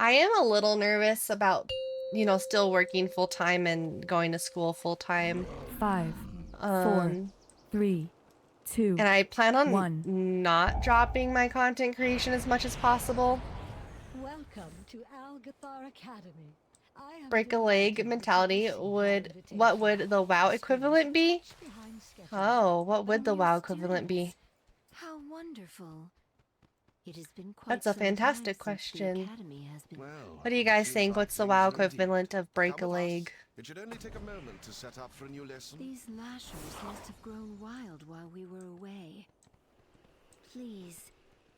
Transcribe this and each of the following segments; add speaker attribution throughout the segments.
Speaker 1: I am a little nervous about, still working full time and going to school full time.
Speaker 2: Five, four,
Speaker 1: Um,
Speaker 2: three, two,
Speaker 1: and I plan on
Speaker 2: one.
Speaker 1: not dropping my content creation as much as possible.
Speaker 3: Welcome to Algeth'ar Academy. I am
Speaker 1: Break a leg
Speaker 3: delighted that you
Speaker 1: mentality
Speaker 3: received our
Speaker 1: what
Speaker 3: invitation.
Speaker 1: would the WoW
Speaker 3: Students
Speaker 1: equivalent
Speaker 3: are
Speaker 1: be?
Speaker 3: just behind schedule.
Speaker 1: Oh, what
Speaker 4: A
Speaker 1: would the
Speaker 4: new
Speaker 1: WoW equivalent
Speaker 4: student?
Speaker 1: be?
Speaker 4: How wonderful. It has been quite
Speaker 1: That's a
Speaker 4: some time
Speaker 1: fantastic
Speaker 4: since the
Speaker 1: question.
Speaker 4: academy has been...
Speaker 5: Well,
Speaker 1: What do you guys
Speaker 5: seems
Speaker 1: think?
Speaker 5: like
Speaker 1: What's the
Speaker 5: things
Speaker 1: WoW
Speaker 5: are in deep.
Speaker 1: equivalent of break
Speaker 5: Come
Speaker 1: a
Speaker 5: with us.
Speaker 1: leg?
Speaker 5: It should only take a moment to set up for a new lesson.
Speaker 4: These lashers must have grown wild while we were away. Please,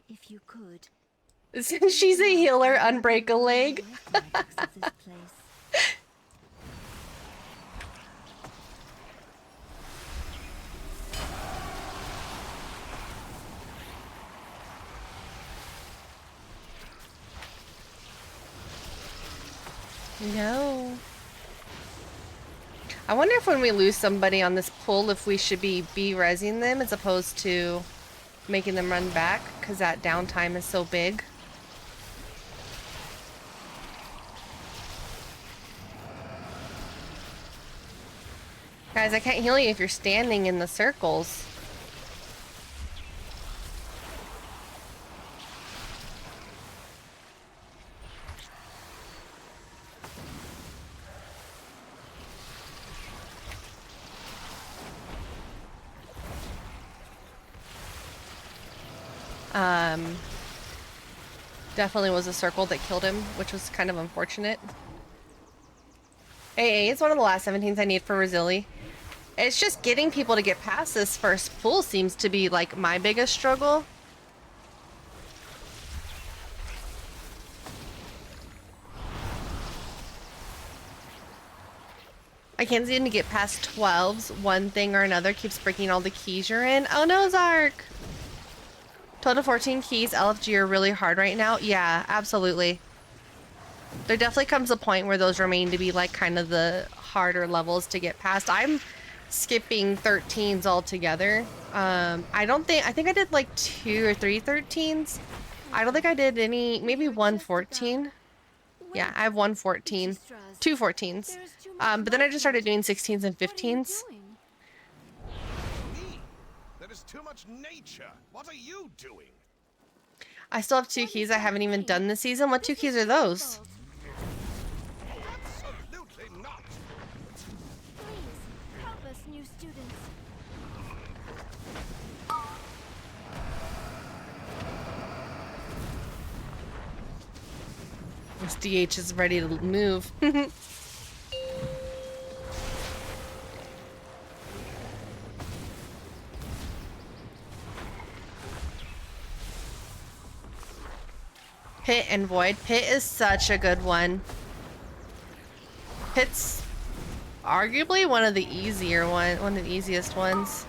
Speaker 4: if you could...
Speaker 1: Since she's a healer, unbreak a leg.
Speaker 4: Magics of this place.
Speaker 1: No. I wonder if when we lose somebody on this pull, if we should be rezzing them as opposed to making them run back, because that downtime is so big. Guys, I can't heal you if you're standing in the circles. Definitely was a circle that killed him, which was kind of unfortunate. AA is one of the last 17s I need for Resili. It's just getting people to get past this first pull seems to be like my biggest struggle. I can't seem to get past 12s. One thing or another keeps breaking all the keys you're in. Oh no, Zark! 12 to 14 keys, LFG are really hard right now. Yeah, absolutely. There definitely comes a point where those remain to be like kind of the harder levels to get past. I'm skipping 13s altogether. I think I did like 2 or 3 13s. I don't think I did any, maybe one 14. Yeah, I have one 14, 2 14s. But then I just started doing 16s and 15s.
Speaker 5: Me? There is too much nature. What are you doing?
Speaker 1: I still have 2 keys I haven't even done this season. What 2 keys are those?
Speaker 5: Absolutely not.
Speaker 4: Please, help us, new students.
Speaker 1: This DH is ready to move. Pit and Void. Pit is such a good one. Pit's arguably one of the one of the easiest ones.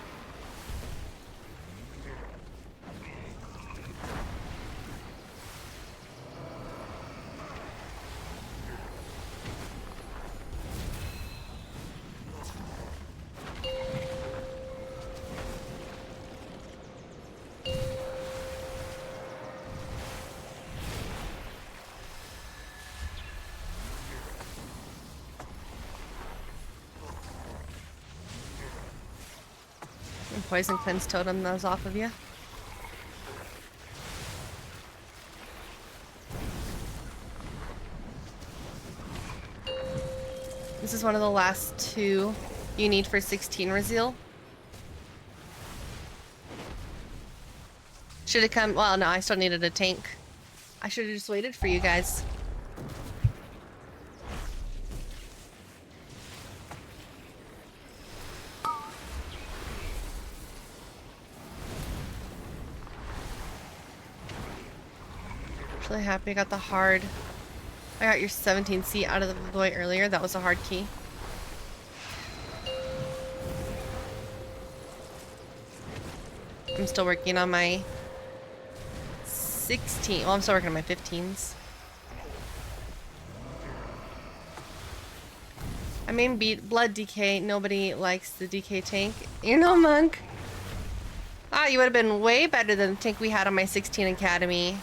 Speaker 1: Poison cleanse totem those off of you. This is one of the last 2 you need for 16 Rezeal. Should have come. Well, no, I still needed a tank. I should have just waited for you guys. Really happy I got the hard. I got your 17C out of the way earlier. That was a hard key. I'm still working on my 16. Well, I'm still working on my 15s. I mean, beat blood DK. Nobody likes the DK tank. You're no monk. Ah, you would have been way better than the tank we had on my 16 Academy.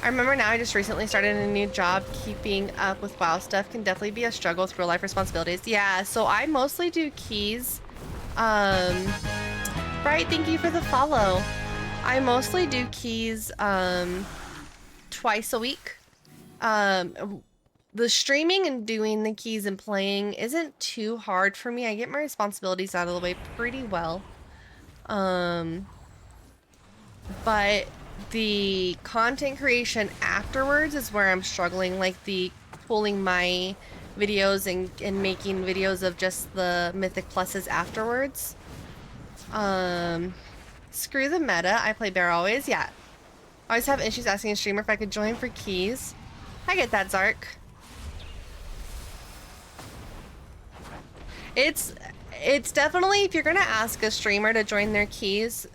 Speaker 1: I remember now I just recently started a new job. Keeping up with WoW stuff can definitely be a struggle with real life responsibilities. Yeah, so I mostly do keys. Bright, thank you for the follow. I mostly do keys twice a week. The streaming and doing the keys and playing isn't too hard for me. I get my responsibilities out of the way pretty well. But the content creation afterwards is where I'm struggling, like the pulling my videos and making videos of just the Mythic Pluses afterwards. Screw the meta. I play Bear always. Yeah. I always have issues asking a streamer if I could join for keys. I get that, Zark. It's definitely, if you're gonna ask a streamer to join their keys,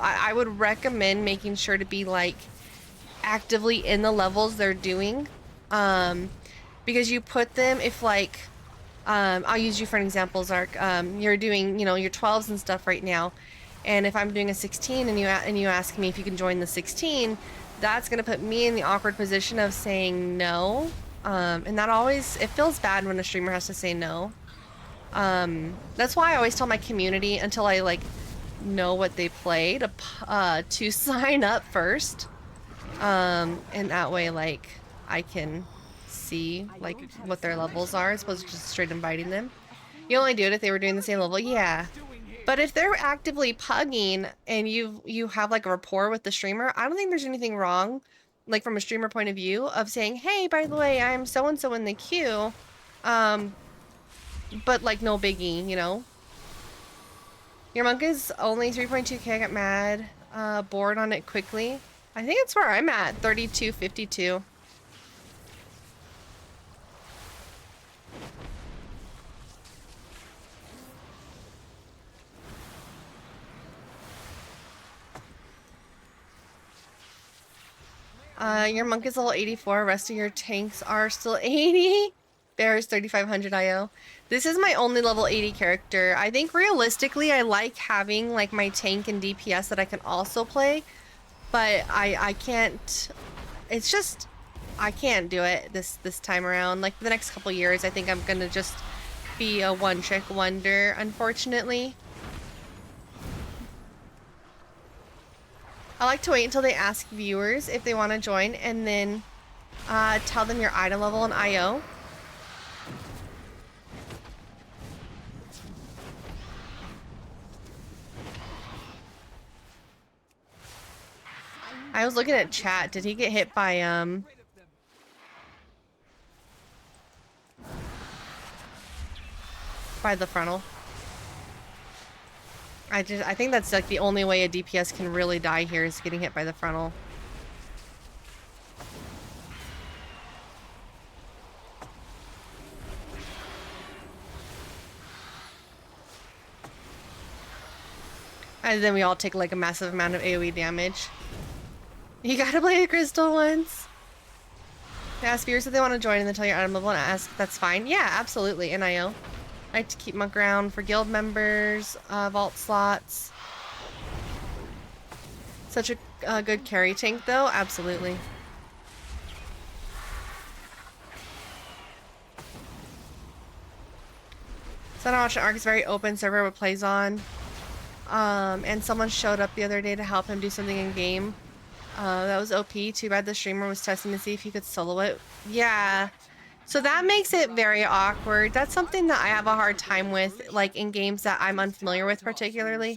Speaker 1: I would recommend making sure to be like actively in the levels they're doing, because you put them, if like I'll use you for an example, Zark. You're doing, you know, your 12s and stuff right now, and if I'm doing a 16 and you ask me if you can join the 16, that's gonna put me in the awkward position of saying no, and that always, it feels bad when a streamer has to say no. That's why I always tell my community, until I like know what they play, to sign up first, and that way like I can see like what their levels are, as opposed to just straight inviting them. You only do it if they were doing the same level, yeah. But if they're actively pugging and you have like a rapport with the streamer, I don't think there's anything wrong, like from a streamer point of view, of saying, hey, by the way, I'm so and so in the queue, but like no biggie, you know. Your monk is only 3.2k. I got mad, bored on it quickly. I think it's where I'm at, 32.52. Your monk is level 84. Rest of your tanks are still 80. Bear is 3500 IO. This is my only level 80 character. I think realistically I like having like my tank and DPS that I can also play, but I can't, it's just, I can't do it this time around. Like the next couple years, I think I'm gonna just be a one-trick wonder, unfortunately. I like to wait until they ask viewers if they want to join, and then tell them your item level and IO. I was looking at chat. Did he get hit by the frontal? I think that's like the only way a DPS can really die here, is getting hit by the frontal. And then we all take like a massive amount of AoE damage. You gotta play the crystal once. Ask viewers if they want to join and then tell your item level and ask. That's fine. Yeah, absolutely. NIO. I like to keep my ground for guild members, vault slots. Such a good carry tank though. Absolutely. So I watch an Ark is very open server what plays on. And someone showed up the other day to help him do something in game. That was OP. Too bad the streamer was testing to see if he could solo it. Yeah. So that makes it very awkward. That's something that I have a hard time with, like in games that I'm unfamiliar with particularly,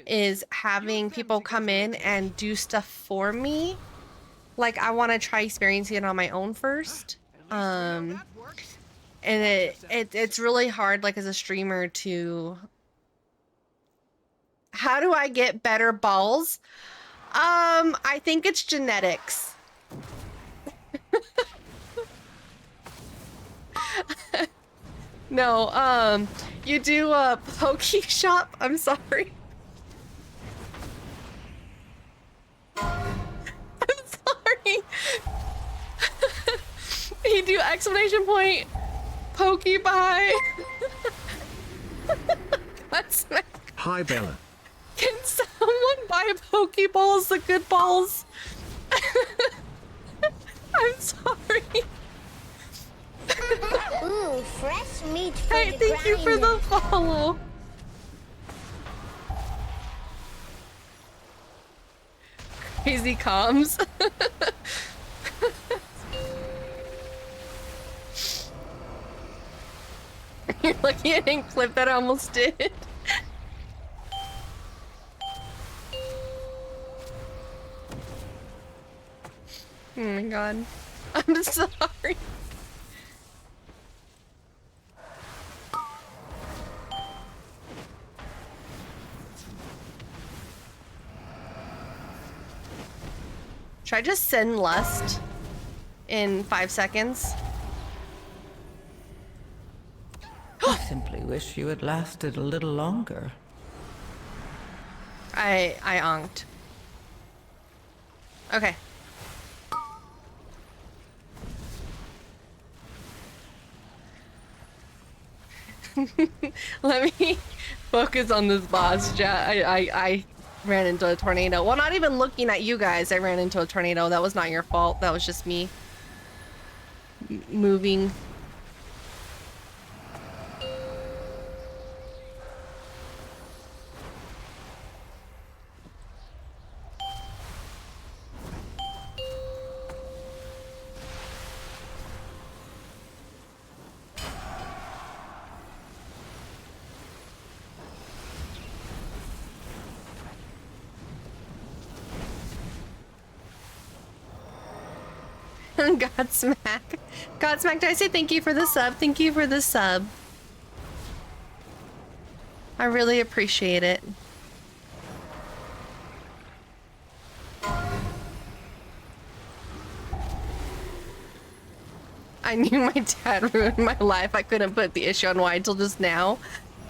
Speaker 1: is having people come in and do stuff for me. Like I want to try experiencing it on my own first. And it's really hard, like as a streamer, to... How do I get better balls? I think it's genetics. No, you do a pokey shop? I'm sorry. I'm sorry. You do exclamation point, pokey buy. That's my...
Speaker 6: Hi, Bella.
Speaker 1: Can someone buy Pokeballs, the good balls? I'm sorry.
Speaker 6: Ooh, fresh meat for
Speaker 1: Hey,
Speaker 6: the
Speaker 1: thank you for the
Speaker 6: grinder.
Speaker 1: follow. Crazy comms. You're lucky I didn't clip that, I almost did. Oh my god. I'm sorry. Should I just send Lust in 5 seconds?
Speaker 7: I simply wish you had lasted a little longer.
Speaker 1: I onked. Okay. Let me focus on this boss, chat. I ran into a tornado. Well, not even looking at you guys, I ran into a tornado. That was not your fault. That was just me moving. Godsmack. Godsmack, did I say thank you for the sub? Thank you for the sub. I really appreciate it. I knew my dad ruined my life. I couldn't put the issue on wide till just now.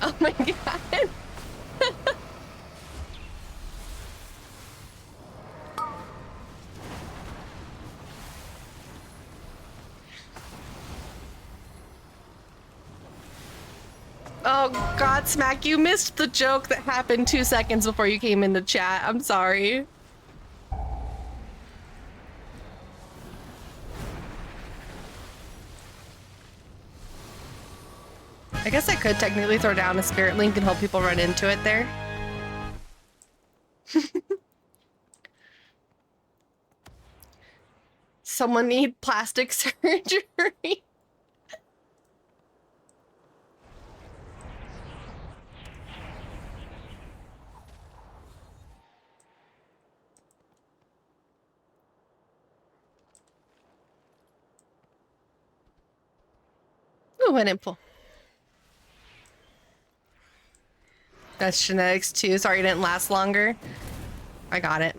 Speaker 1: Oh my god. Oh, Godsmack, you missed the joke that happened 2 seconds before you came into chat. I'm sorry. I guess I could technically throw down a spirit link and hope people run into it there. Someone need plastic surgery. Ooh, an impulse. That's genetics too. Sorry it didn't last longer. I got it.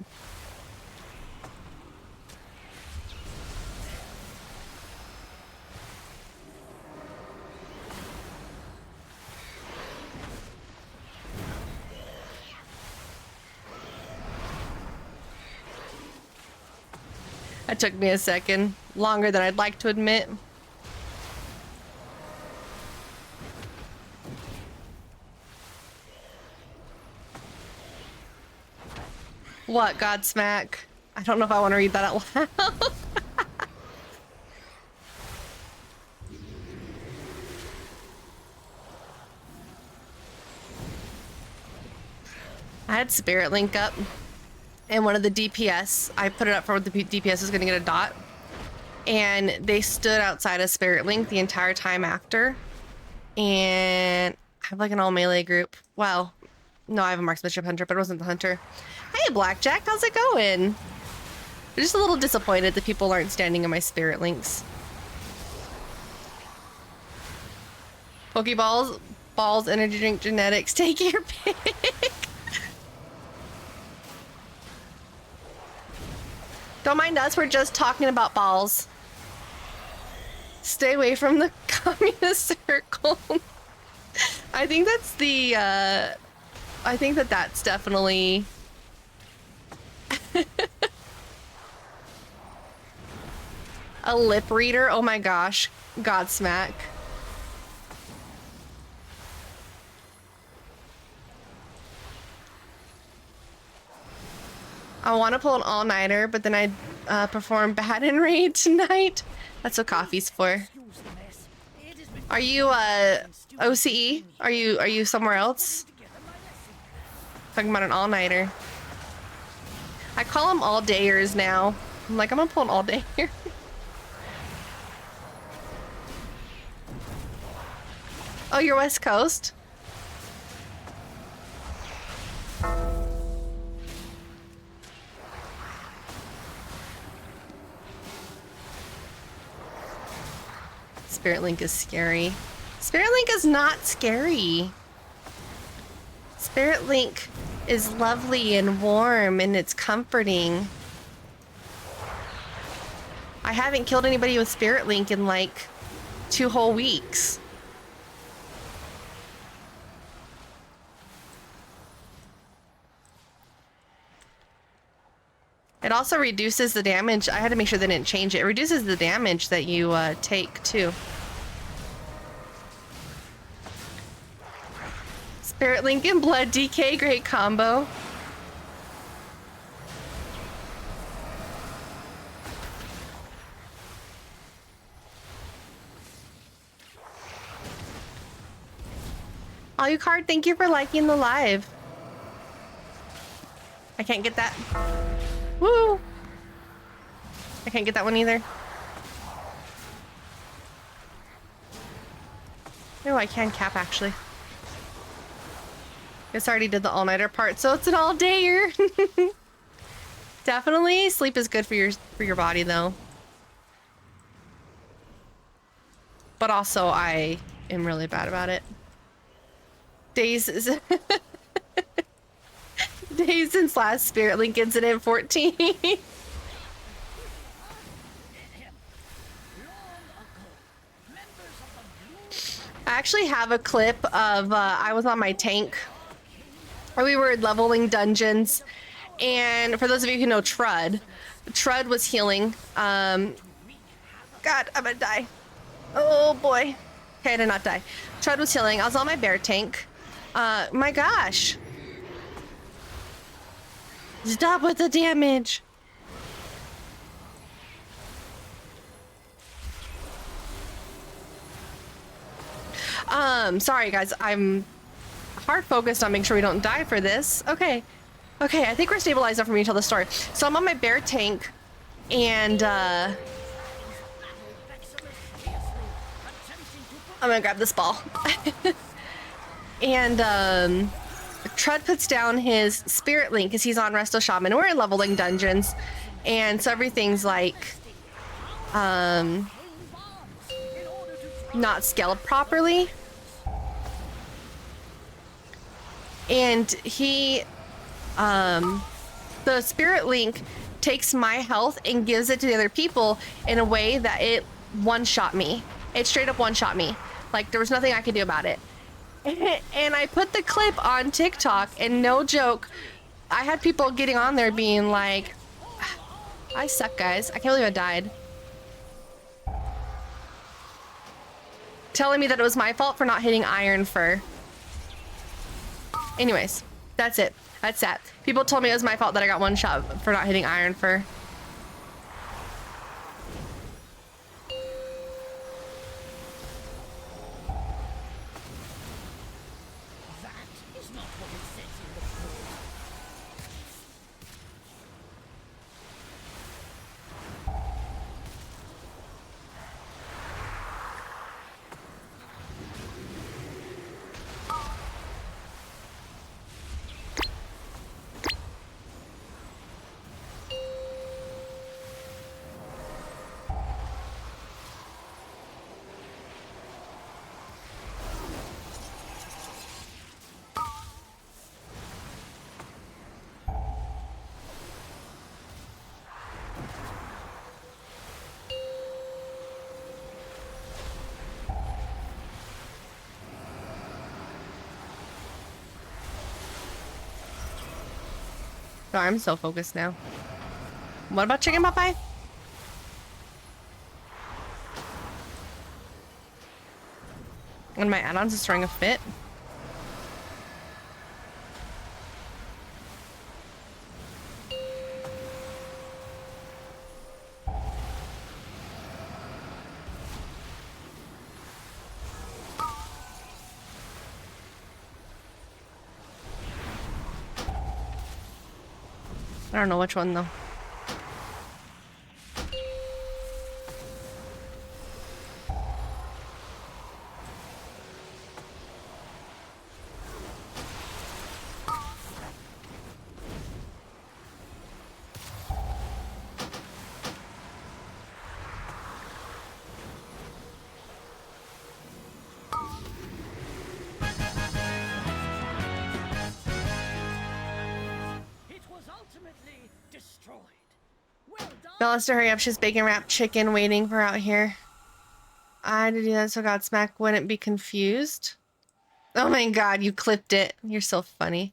Speaker 1: That took me a second. Longer than I'd like to admit. What, Godsmack? I don't know if I want to read that out loud. I had Spirit Link up, and one of the DPS, I put it up for what the DPS is going to get a dot, and they stood outside of Spirit Link the entire time after, and I have like an all melee group. Well, no, I have a marksmanship hunter, but it wasn't the hunter. Hey, Blackjack, how's it going? I'm just a little disappointed that people aren't standing in my Spirit Links. Pokeballs, balls, energy drink, genetics, take your pick. Don't mind us, we're just talking about balls. Stay away from the communist circle. I think that's the, I think that's definitely... a lip reader? Oh my gosh. Godsmack. I want to pull an all-nighter, but then I perform bad in raid tonight. That's what coffee's for. Are you OCE? Are you somewhere else? Talking about an all-nighter. I call them all-dayers now. I'm like, I'm gonna pull an all-dayer. Oh, you're West Coast? Spirit Link is scary. Spirit Link is not scary. Spirit Link is lovely and warm and it's comforting. I haven't killed anybody with Spirit Link in like 2 whole weeks. It also reduces the damage. I had to make sure they didn't change it. It reduces the damage that you take too. Spirit Link and Blood DK, great combo. Alucard, thank you for liking the live. I can't get that. Woo! I can't get that one either. No, I can cap actually. Guess I already did the all-nighter part, so it's an all-dayer. Definitely, sleep is good for your body though. But also, I am really bad about it. Days since last Spirit Link incident 14. I actually have a clip of I was on my tank. We were leveling dungeons, and for those of you who know Trud was healing. God, I'm gonna die. Oh boy. Okay, I did not die. Trud was healing. I was on my bear tank. My gosh. Stop with the damage. Sorry guys, I'm hard focused on making sure we don't die for this. Okay, I think we're stabilized enough for me to tell the story. So I'm on my bear tank, and I'm gonna grab this ball. And Trud puts down his Spirit Link because he's on Resto Shaman. We're in leveling dungeons, and so everything's like not scaled properly. And he the Spirit Link takes my health and gives it to the other people in a way that it one-shot me. It straight up one-shot me. Like there was nothing I could do about it. And I put the clip on TikTok, and no joke, I had people getting on there being like, I suck, guys. I can't believe I died. Telling me that it was my fault for not hitting Iron Fur. Anyways, that's it. That's that. People told me it was my fault that I got one shot for not hitting Iron Fur. Oh, I'm so focused now. What about chicken pot pie? One of my add-ons is throwing a fit. I don't know which one though. Bella has to hurry up. She's bacon wrapped chicken waiting for out here. I had to do that so Godsmack wouldn't be confused. Oh my god, you clipped it. You're so funny.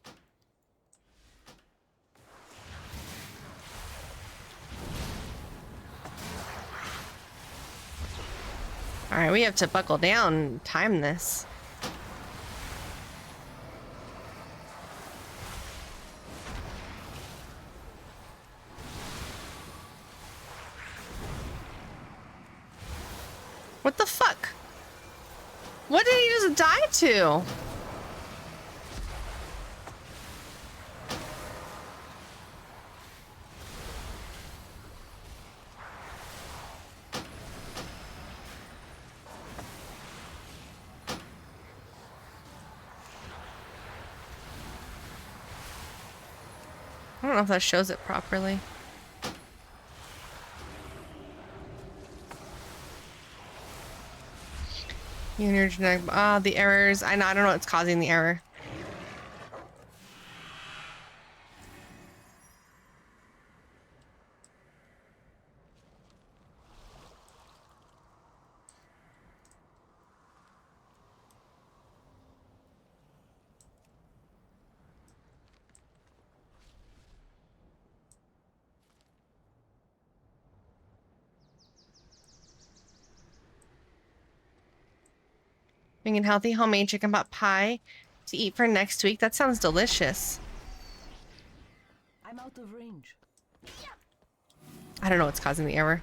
Speaker 1: Alright, we have to buckle down and time this. What the fuck? What did he just die to? I don't know if that shows it properly. The errors. I don't know what's causing the error. Making healthy homemade chicken pot pie to eat for next week. That sounds delicious.
Speaker 7: I'm out of range.
Speaker 1: I don't know what's causing the error.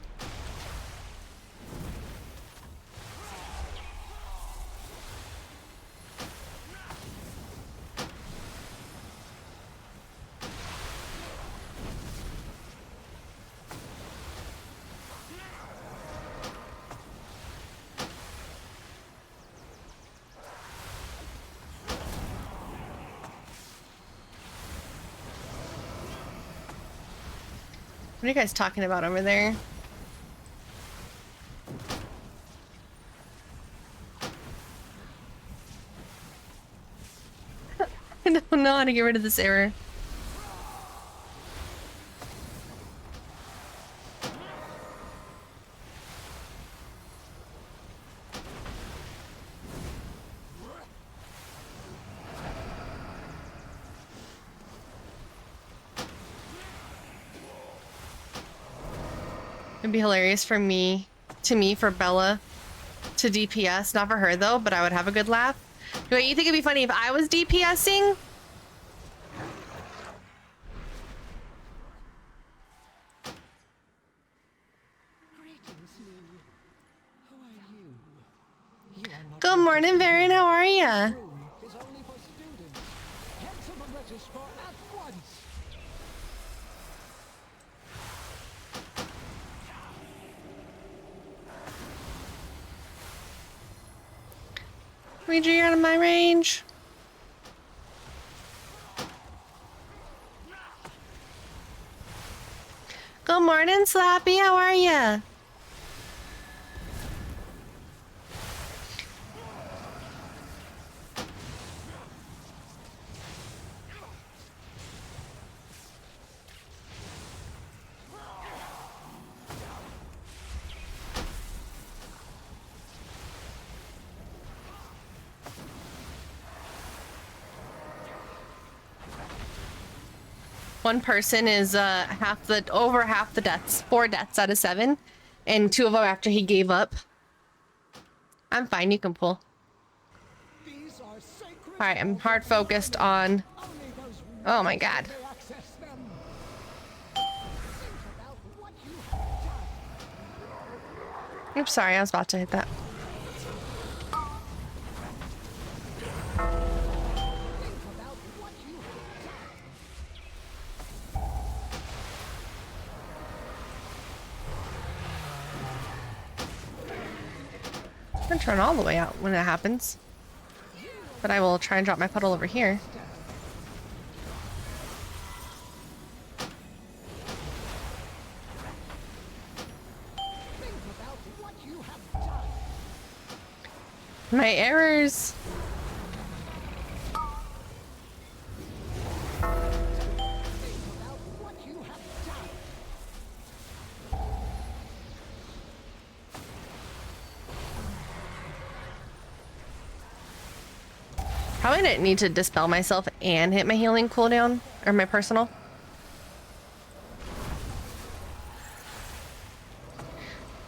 Speaker 1: What are you guys talking about over there? I don't know how to get rid of this error. It'd be hilarious for for Bella to DPS. Not for her though, but I would have a good laugh. Wait, you think it'd be funny if I was DPSing? Good morning, Varian. How are ya? Ranger, you're out of my range. Good morning, Slappy. How are ya? One person is over half the deaths, 4 deaths out of 7, and 2 of them after he gave up. I'm fine, you can pull. All right, I'm hard focused on. Oh my god. Oops, sorry, I was about to hit that. I'm gonna turn all the way out when it happens. But I will try and drop my puddle over here. My errors. Probably didn't need to dispel myself and hit my healing cooldown, or my personal.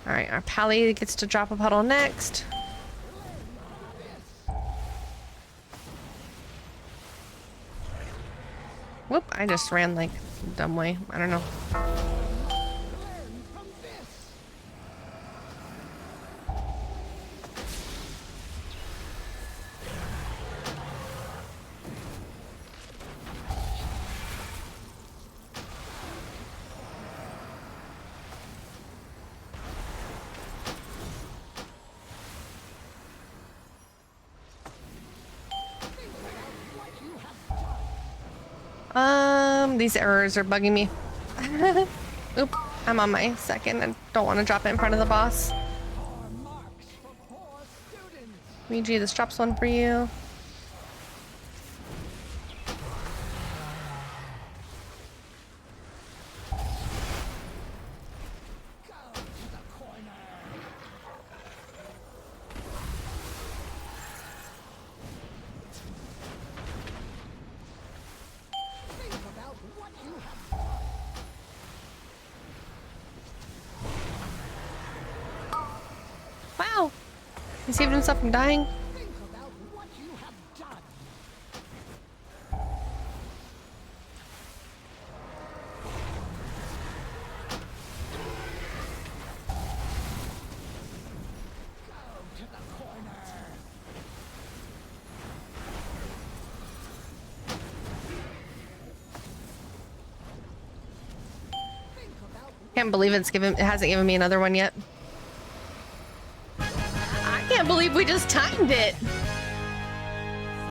Speaker 1: Alright, our pally gets to drop a puddle next. Whoop, I just ran like a dumb way. I don't know. These errors are bugging me. Oop, I'm on my second. I don't want to drop it in front of the boss. Luigi, this drops one for you. Wow, he saved himself from dying. Can't believe it hasn't given me another one yet. I can't believe we just timed it.